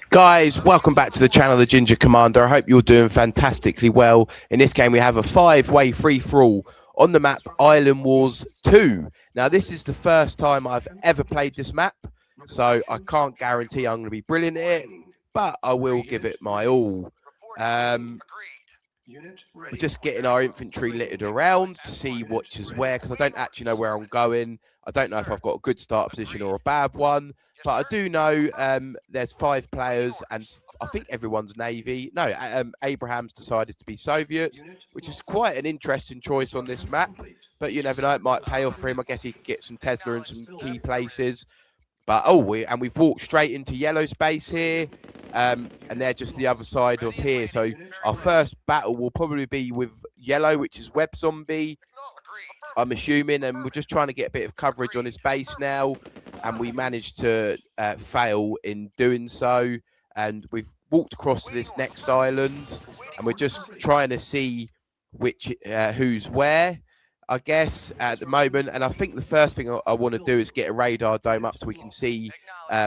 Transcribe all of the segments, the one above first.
Guys, welcome back to the channel, The Ginger Commander. I hope you're doing fantastically well. In this game, we have a 5-way free-for-all on the map Island Wars 2. Now, this is the first time I've ever played this map, so I can't guarantee I'm going to be brilliant at it, but I will give it my all. We're just getting our infantry littered around to see which is where, because I don't actually know where I'm going. I don't know if I've got a good start position or a bad one, but I do know there's 5 players, and I think everyone's Navy. No, Abraham's decided to be Soviets, which is quite an interesting choice on this map, but you never know, it might pay off for him. I guess he could get some Tesla in some key places. But we've walked straight into yellow space here, and they're just the other side of here. So our first battle will probably be with yellow, which is Web Zombie, I'm assuming, and we're just trying to get a bit of coverage on his base now, and we managed to fail in doing so. And we've walked across to this next island, and we're just trying to see which who's where, I guess, at the moment. And I think the first thing I want to do is get a radar dome up so we can see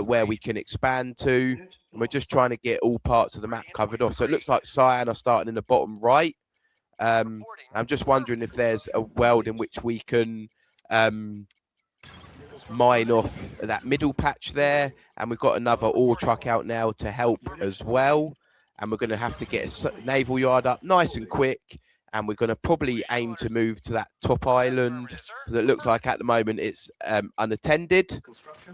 where we can expand to. And we're just trying to get all parts of the map covered off. So it looks like Cyan are starting in the bottom right. I'm just wondering if there's a world in which we can mine off that middle patch there. And we've got another ore truck out now to help as well. And we're going to have to get a naval yard up nice and quick. And we're going to probably aim to move to that top island, because it looks like at the moment it's unattended.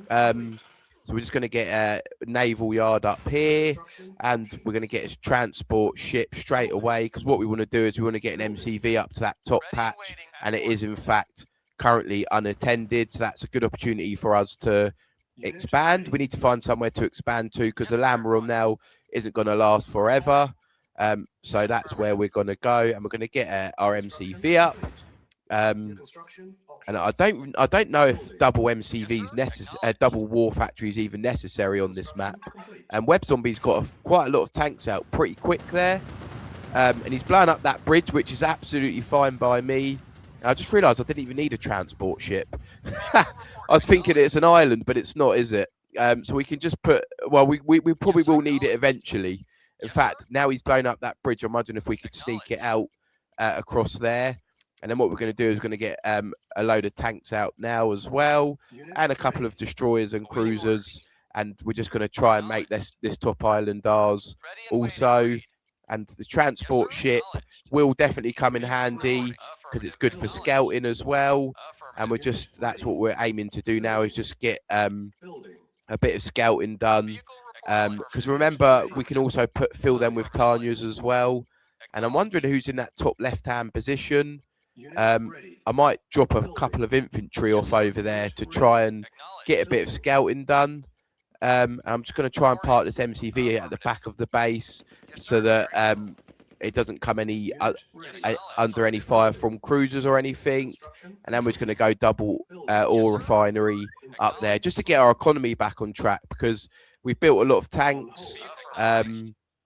So we're just going to get a naval yard up here, and we're going to get a transport ship straight away, because what we want to do is we want to get an MCV up to that top patch, and it is in fact currently unattended. So that's a good opportunity for us to expand. We need to find somewhere to expand to, because the Lamarum now isn't going to last forever. So that's where we're going to go, and we're going to get our MCV up. And I don't know if double MCVs double war factories even necessary on this map. And Web Zombie's got quite a lot of tanks out pretty quick there, and he's blown up that bridge, which is absolutely fine by me. And I just realised I didn't even need a transport ship. I was thinking it's an island, but it's not, is it? So we can just put. Well, we probably will need it eventually. In fact, now he's blown up that bridge, I'm wondering if we could sneak it out across there. And then what we're going to do is we're going to get a load of tanks out now as well, and a couple of destroyers and cruisers. And we're just going to try and make this top island ours also. And the transport ship will definitely come in handy, because it's good for scouting as well. And that's what we're aiming to do now, is just get a bit of scouting done. Because remember, we can also fill them with Tanyas as well. And I'm wondering who's in that top left-hand position. I might drop a couple of infantry off over there to try and get a bit of scouting done. I'm just going to try and park this MCV at the back of the base, so that it doesn't come under any fire from cruisers or anything. And then we're just going to go double ore refinery up there, just to get our economy back on track, because we've built a lot of tanks.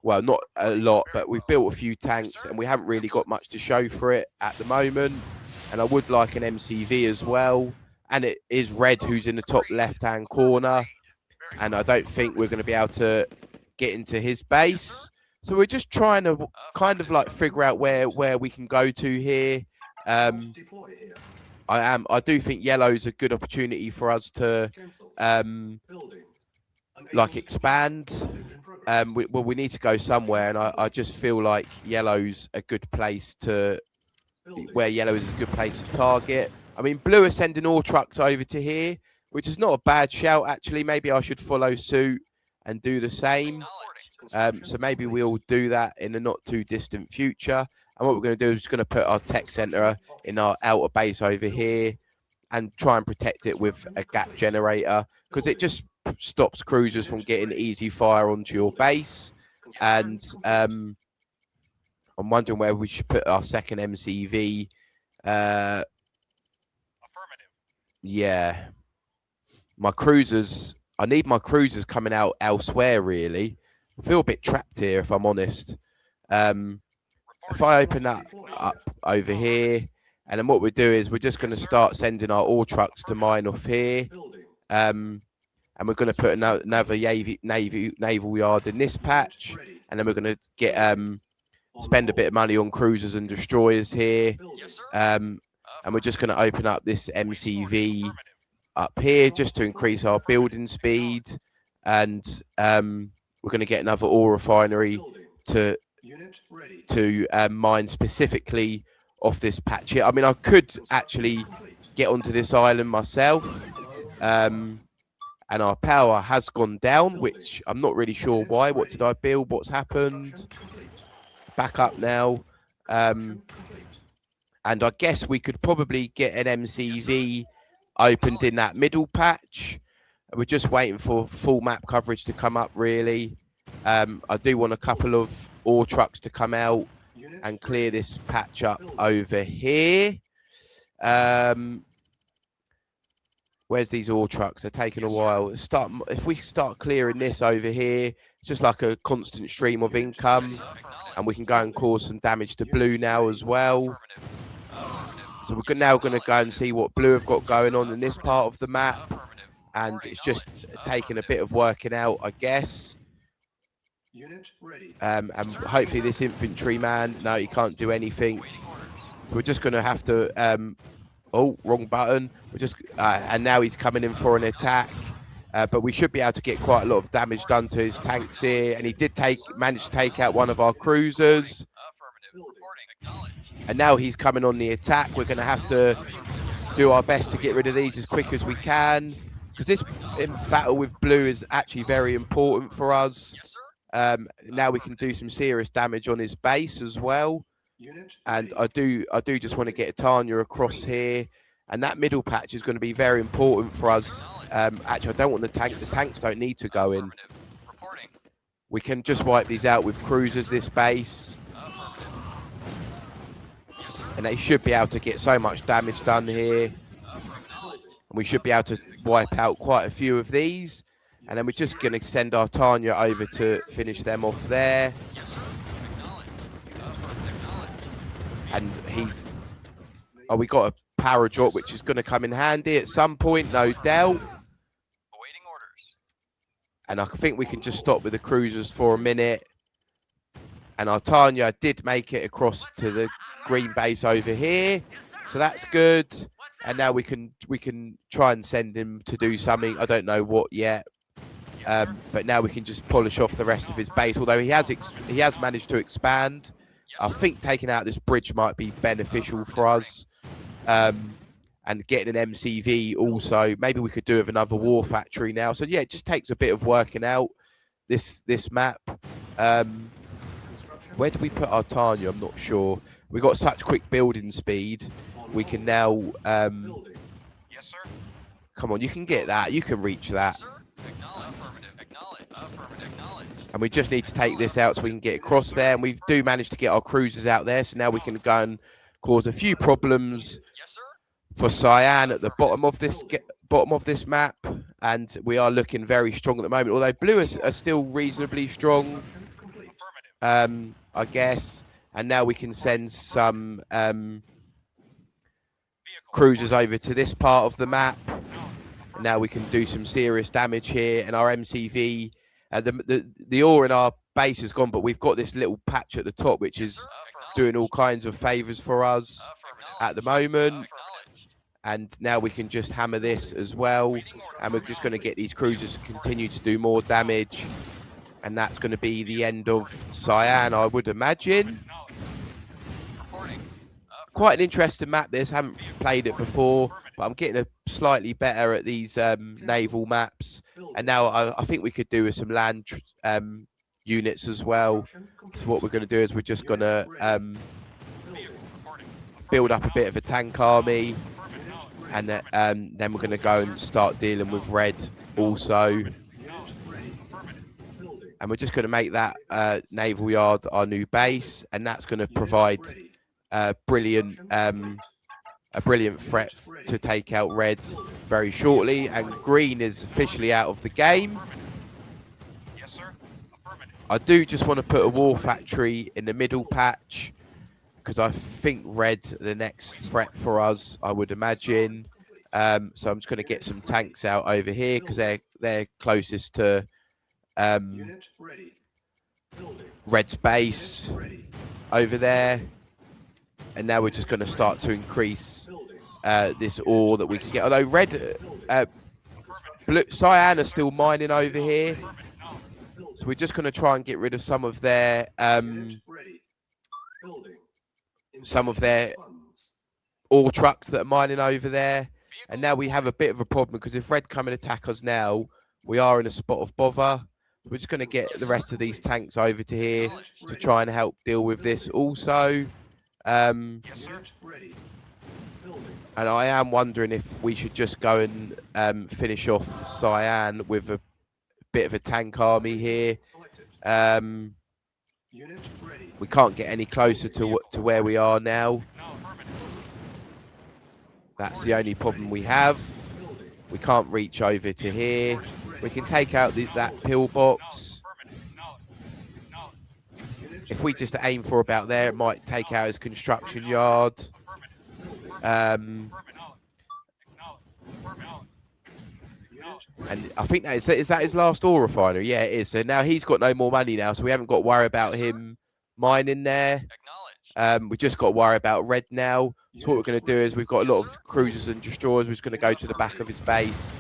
Well, not a lot, but we've built a few tanks, and we haven't really got much to show for it at the moment. And I would like an MCV as well. And it is Red who's in the top left-hand corner. And I don't think we're going to be able to get into his base. So we're just trying to kind of like figure out where we can go to here. I do think yellow's a good opportunity for us to expand. We need to go somewhere, and I just feel like yellow's a good place to target. I mean, blue are sending ore trucks over to here, which is not a bad shout, actually. Maybe I should follow suit and do the same. So maybe we'll do that in a not too distant future. And what we're going to do is just going to put our tech center in our outer base over here, and try and protect it with a gap generator, because it just stops cruisers from getting easy fire onto your base. And I'm wondering where we should put our second MCV. Yeah, my cruisers. I need my cruisers coming out elsewhere, really. I feel a bit trapped here, if I'm honest. If I open that up over here, and then what we do is we're just going to start sending our ore trucks to mine off here. and we're going to put another naval yard in this patch, and then we're going to get spend a bit of money on cruisers and destroyers here, and we're just going to open up this MCV up here just to increase our building speed, and we're going to get another ore refinery to mine specifically off this patch here. I mean, I could actually get onto this island myself, and our power has gone down, which I'm not really sure why. What did I build? What's happened? Back up now. And I guess we could probably get an MCV opened in that middle patch. We're just waiting for full map coverage to come up, really. I do want a couple of ore trucks to come out and clear this patch up over here. Where's these ore trucks? They're taking a while. If we start clearing this over here, it's just like a constant stream of income, and we can go and cause some damage to blue now as well. So we're now going to go and see what blue have got going on in this part of the map, and it's just taking a bit of working out, I guess. And hopefully this infantryman, no, he can't do anything. We're just going to have to, oh, wrong button. We're just, and now he's coming in for an attack. But we should be able to get quite a lot of damage done to his tanks here. And he did manage to take out one of our cruisers. And now he's coming on the attack. We're going to have to do our best to get rid of these as quick as we can, because this battle with blue is actually very important for us. Now we can do some serious damage on his base as well. And I do just want to get a Tanya across here. And that middle patch is going to be very important for us. Actually, I don't want the tanks. The tanks don't need to go in. We can just wipe these out with cruisers, this base. And they should be able to get so much damage done here. And we should be able to wipe out quite a few of these. And then we're just going to send our Tanya over to finish them off there. And we got a power drop, which is going to come in handy at some point, no doubt. And I think we can just stop with the cruisers for a minute. And our Tanya did make it across to the green base over here, so that's good. And now we can try and send him to do something. I don't know what yet, but now we can just polish off the rest of his base. Although he has managed to expand. I think taking out this bridge might be beneficial for us, and getting an MCV also. Maybe we could do with another war factory now. So yeah, it just takes a bit of working out this map. Where do we put our Tanya? I'm not sure. We got such quick building speed. We can now. Come on, you can get that. You can reach that. And we just need to take this out so we can get across there. And we do manage to get our cruisers out there. So now we can go and cause a few problems for Cyan at the bottom of this map. And we are looking very strong at the moment. Although blue are still reasonably strong. I guess, and now we can send some cruisers over to this part of the map. And now we can do some serious damage here, and our MCV, the ore in our base is gone, but we've got this little patch at the top which is doing all kinds of favors for us at the moment. And now we can just hammer this as well, and we're just going to get these cruisers to continue to do more damage. And that's going to be the end of Cyan, I would imagine. Quite an interesting map, this. Haven't played it before, but I'm getting slightly better at these naval maps. And now I think we could do with some land units as well. So what we're going to do is we're just going to build up a bit of a tank army. And then we're going to go and start dealing with red also. And we're just going to make that naval yard our new base, and that's going to provide a brilliant threat to take out red very shortly. And green is officially out of the game. I do just want to put a war factory in the middle patch, because I think red the next threat for us, I would imagine. So I'm just going to get some tanks out over here because they're closest to Red's base over there. And now we're just going to start to increase this ore that we can get. Although Red, Cyan are still mining over here. So we're just going to try and get rid of some of their ore trucks that are mining over there. And now we have a bit of a problem because if Red come and attack us now, we are in a spot of bother. We're just going to get the rest of these tanks over to here to try and help deal with this also. And I am wondering if we should just go and finish off Cyan with a bit of a tank army here. We can't get any closer to where we are now. That's the only problem we have. We can't reach over to here. We can take out that pillbox. If we just aim for about there, it might take out his construction yard. And I think is that his last ore refinery? Yeah, it is. So now he's got no more money now, so we haven't got to worry about him mining there. We just got to worry about Red now. So what we're going to do is we've got a lot of cruisers and destroyers. We're just going to go to the back of his base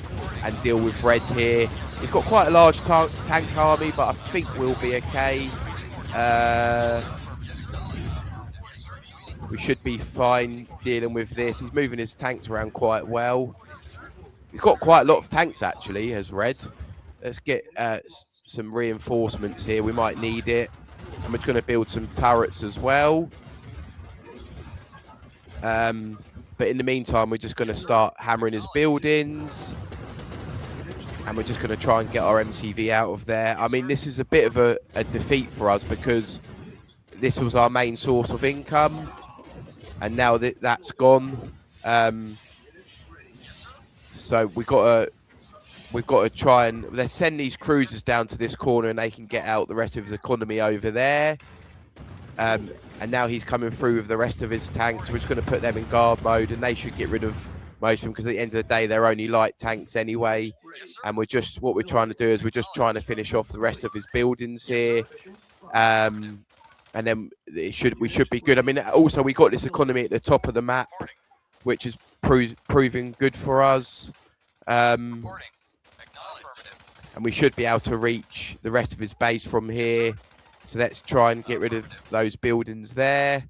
and deal with Red here. He's got quite a large tank army, but I think we'll be okay. We should be fine dealing with this. He's moving his tanks around quite well. He's got quite a lot of tanks, actually, has Red. Let's get some reinforcements here. We might need it. And we're going to build some turrets as well. But in the meantime, we're just going to start hammering his buildings. And we're just going to try and get our MCV out of there. I mean, this is a bit of a defeat for us because this was our main source of income. And now that's gone. So we've got to try and let's send these cruisers down to this corner and they can get out the rest of his economy over there. And now he's coming through with the rest of his tanks. We're just going to put them in guard mode and they should get rid of most of them because at the end of the day, they're only light tanks anyway. And what we're trying to do is we're just trying to finish off the rest of his buildings here. And then we should be good. I mean, also we got this economy at the top of the map, which is proving good for us. And we should be able to reach the rest of his base from here. So let's try and get rid of those buildings there.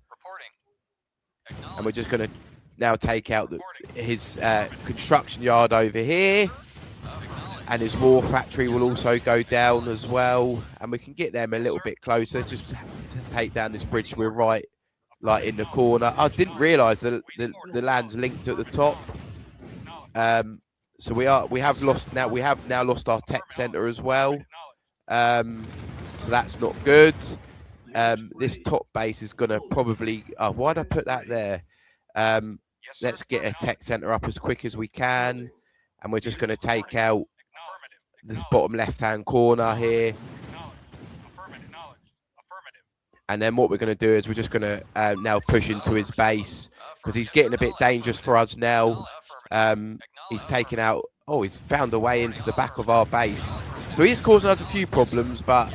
And we're just going to now take out his construction yard over here. And his war factory will also go down as well. And we can get them a little bit closer. Just to take down this bridge. We're right like in the corner. I didn't realise the land's linked at the top. So we have now lost our tech centre as well. So that's not good. This top base is going to probably... why'd I put that there? Let's get a tech centre up as quick as we can. And we're just going to take out this bottom left-hand corner here. And then what we're going to do is we're just going to now push into his base because he's getting a bit dangerous for us now. He's taken out... he's found a way into the back of our base. So he's causing us a few problems, but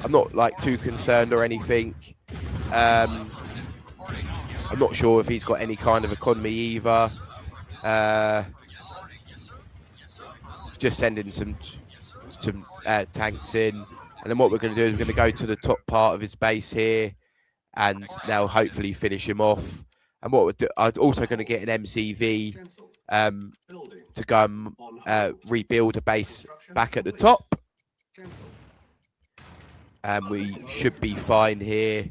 I'm not like too concerned or anything. I'm not sure if he's got any kind of economy either. Just sending some tanks in. And then what we're going to do is we're going to go to the top part of his base here and now hopefully finish him off. And what we're I'm also going to get an MCV to go and rebuild a base back at the top. And we should be fine here.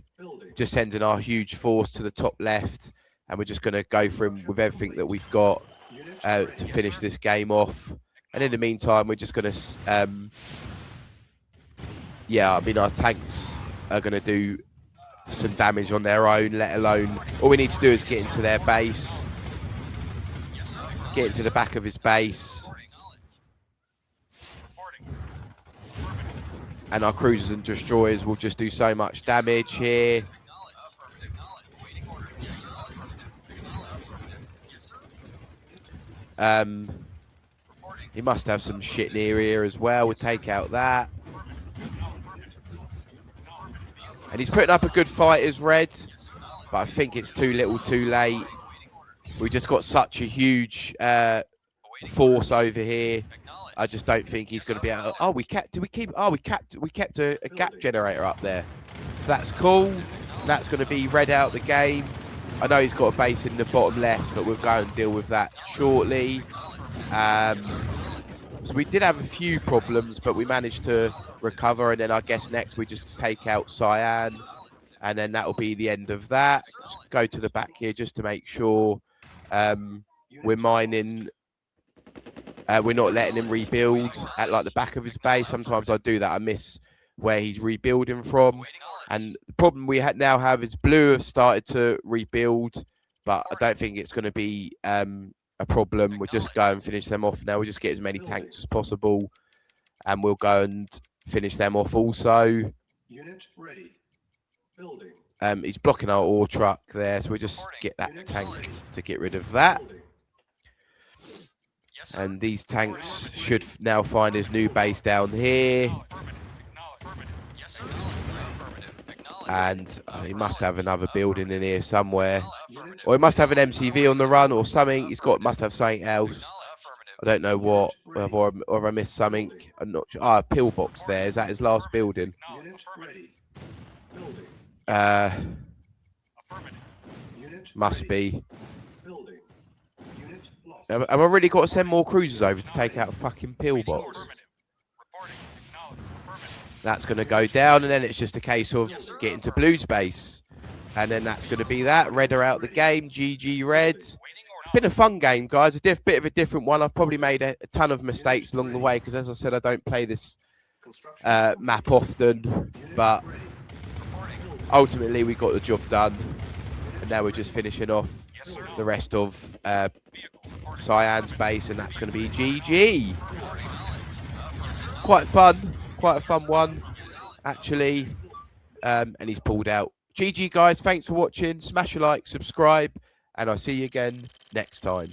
Just sending our huge force to the top left. And we're just going to go for him with everything that we've got to finish this game off. And in the meantime, we're just going to... our tanks are going to do some damage on their own, let alone... All we need to do is get into their base. Get into the back of his base. And our cruisers and destroyers will just do so much damage here. He must have some shit near here as well. We'll take out that. And he's putting up a good fight as red, but I think it's too little too late. We just got such a huge force over here. I just don't think he's going to be able to... Oh, we kept a gap generator up there. So that's cool. That's going to be red out the game. I know he's got a base in the bottom left, but we'll go and deal with that shortly. So we did have a few problems, but we managed to recover. And then I guess next we just take out Cyan. And then that'll be the end of that. Just go to the back here just to make sure we're mining. We're not letting him rebuild at like the back of his base. Sometimes I do that. I miss where he's rebuilding from. And the problem we now have is blue have started to rebuild, but I don't think it's going to be a problem. We'll just go and finish them off now. We'll just get as many tanks as possible, and we'll go and finish them off also. Unit ready. Building. He's blocking our ore truck there, so we'll just get that tank to get rid of that. And these tanks should now find his new base down here. And he must have another building in here somewhere. Or he must have an MCV on the run or something. Must have something else. I don't know what. Or I missed something. I'm not sure. Ah, a pillbox there. Is that his last building? Must be. Have I really got to send more cruisers over to take out a fucking pillbox? That's going to go down, and then it's just a case of getting to blue's base. And then that's going to be that. Red are out the game. GG Red. It's been a fun game, guys. Bit of a different one. I've probably made a ton of mistakes along the way because, as I said, I don't play this map often. But ultimately, we got the job done. And now we're just finishing off the rest of Cyan's base, and that's going to be GG. Quite fun. Quite a fun one, actually. And he's pulled out. GG, guys. Thanks for watching. Smash a like, subscribe, and I'll see you again next time.